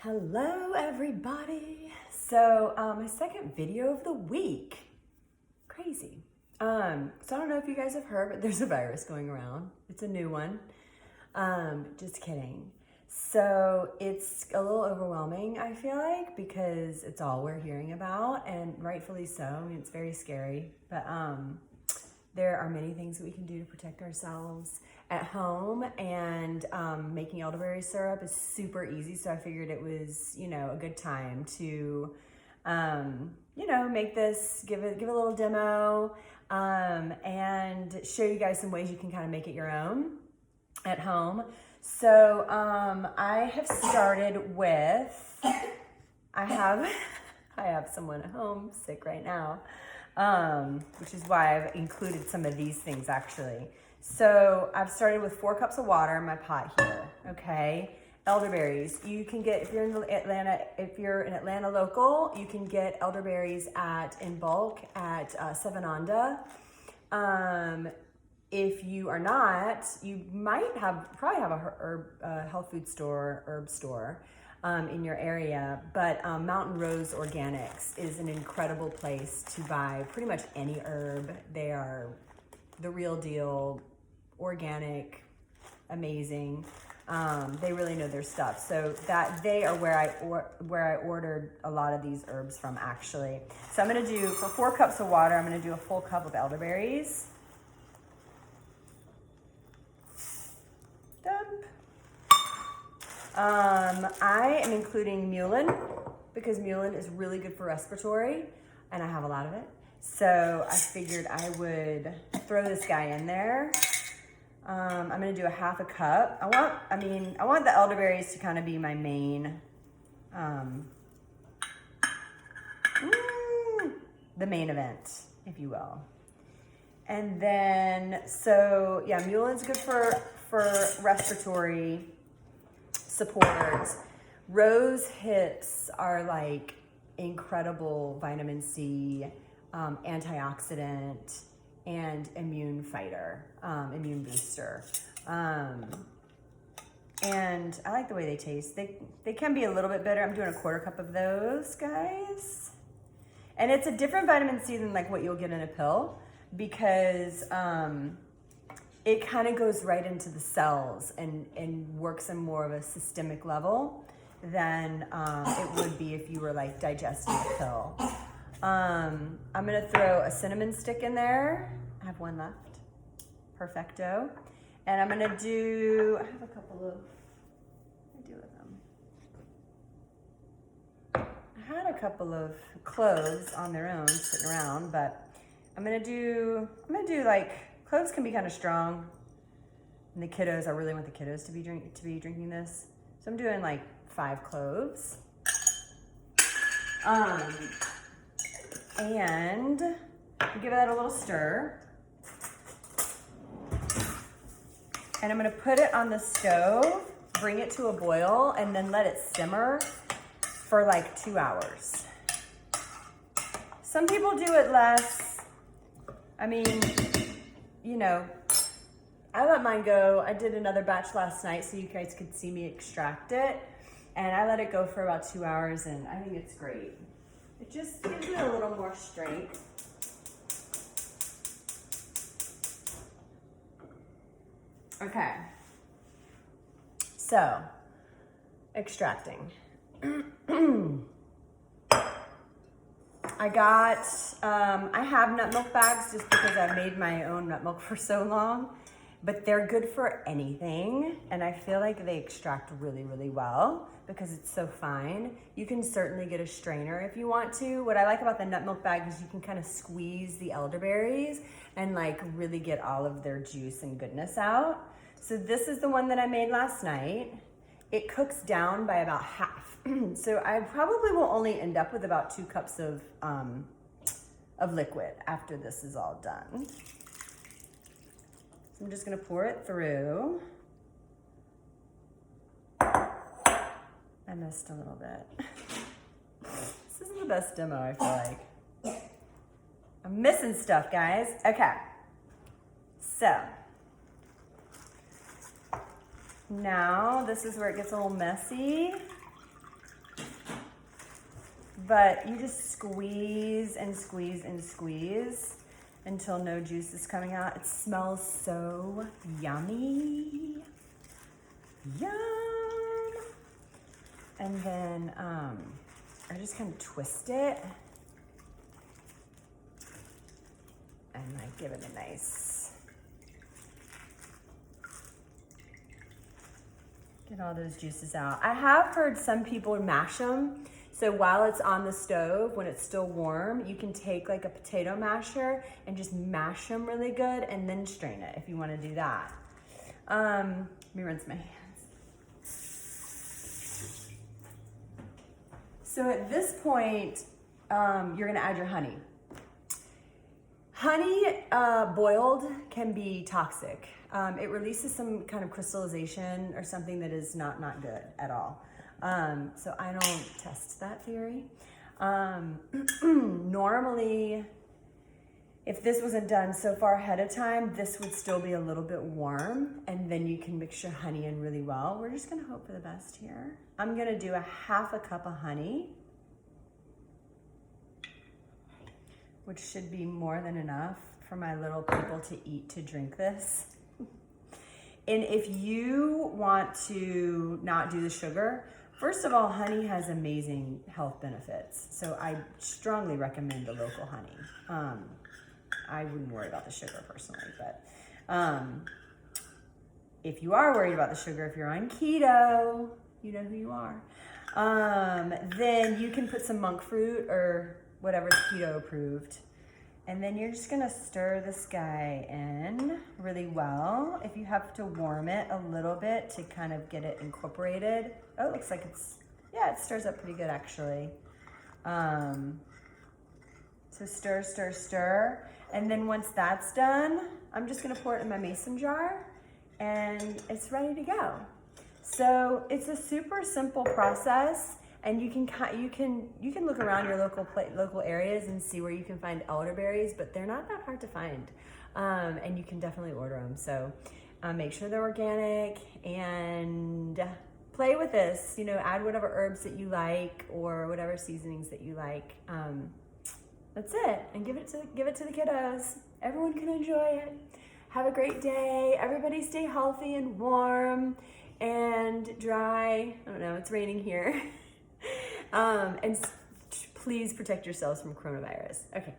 Hello everybody. So my second video of the week. Crazy. So I don't know if you guys have heard, but there's a virus going around. It's a new one. Just kidding. So it's a little overwhelming, I feel like, because it's all we're hearing about, and rightfully so. I mean, it's very scary, but there are many things that we can do to protect ourselves at home, and making elderberry syrup is super easy. So I figured it was, a good time to, make this, give a little demo, and show you guys some ways you can kind of make it your own at home. So I have started with, I have someone at home sick right now, which is why I've included some of these things actually. So I've started with 4 cups of water in my pot here, okay? Elderberries, you can get, if you're an Atlanta local, you can get elderberries in bulk at 7 If you are not, you might probably have a health food store, herb store in your area, but Mountain Rose Organics is an incredible place to buy pretty much any herb. They are the real deal, organic, amazing. They really know their stuff. So that they are where I ordered a lot of these herbs from actually. So I'm gonna do, for 4 cups of water, I'm gonna do a full cup of elderberries. Dump. I am including mullein because mullein is really good for respiratory, and I have a lot of it. So I figured I would throw this guy in there. I'm gonna do a half a cup. I want the elderberries to kind of be my main, the main event, if you will. And then, so yeah, mullein's good for respiratory support. Rosehips are like incredible vitamin C, antioxidant, and immune fighter, immune booster. And I like the way they taste. They can be a little bit bitter. I'm doing a 1/4 cup of those guys. And it's a different vitamin C than like what you'll get in a pill, because it kind of goes right into the cells and works on more of a systemic level than it would be if you were like digesting a pill. I'm gonna throw a cinnamon stick in there. I have 1 left. Perfecto. And I'm gonna do, I have a couple of, what do I do with them? I had a couple of cloves on their own sitting around, but I'm gonna do like, cloves can be kind of strong. And the kiddos, I really want the kiddos to be drinking this. So I'm doing like 5 cloves. And give that a little stir. And I'm gonna put it on the stove, bring it to a boil, and then let it simmer for like 2 hours. Some people do it less. I mean, I let mine go. I did another batch last night so you guys could see me extract it. And I let it go for about 2 hours, and I think it's great. It just gives it a little more strength. Okay. So, extracting. I have nut milk bags just because I've made my own nut milk for so long, but they're good for anything. And I feel like they extract really, really well because it's so fine. You can certainly get a strainer if you want to. What I like about the nut milk bag is you can kind of squeeze the elderberries and like really get all of their juice and goodness out. So this is the one that I made last night. It cooks down by about half. So I probably will only end up with about 2 cups of liquid after this is all done. So I'm just gonna pour it through. I missed a little bit. This isn't the best demo, I feel like. I'm missing stuff, guys. Okay, so now this is where it gets a little messy. but you just squeeze and squeeze and squeeze until no juice is coming out. It smells so yummy. Yum! And then I just kind of twist it and like give it a nice, get all those juices out. I have heard some people mash them. So while it's on the stove, when it's still warm, you can take like a potato masher and just mash them really good and then strain it if you want to do that. Let me rinse my hands. So at this point, you're gonna add your honey. Honey boiled can be toxic. It releases some kind of crystallization or something that is not good at all. So I don't test that theory. Normally, if this wasn't done so far ahead of time, this would still be a little bit warm, and then you can mix your honey in really well. We're just gonna hope for the best here. I'm gonna do a half a cup of honey, which should be more than enough for my little people to eat, to drink this. And if you want to not do the sugar, first of all, honey has amazing health benefits. So I strongly recommend the local honey. I wouldn't worry about the sugar personally, but if you are worried about the sugar, if you're on keto, you know who you are, then you can put some monk fruit or whatever's keto approved. And then you're just gonna stir this guy in really well. If you have to warm it a little bit to kind of get it incorporated. Oh, it looks like it's, yeah, it stirs up pretty good actually. So stir, stir, stir. And then once that's done, I'm just gonna pour it in my mason jar and it's ready to go. So it's a super simple process. And you can look around your local areas and see where you can find elderberries, but they're not that hard to find, and you can definitely order them. So make sure they're organic and play with this. You know, add whatever herbs that you like or whatever seasonings that you like. That's it, and give it to the kiddos. Everyone can enjoy it. Have a great day. Everybody stay healthy and warm and dry. I don't know. It's raining here. And please protect yourselves from coronavirus. Okay.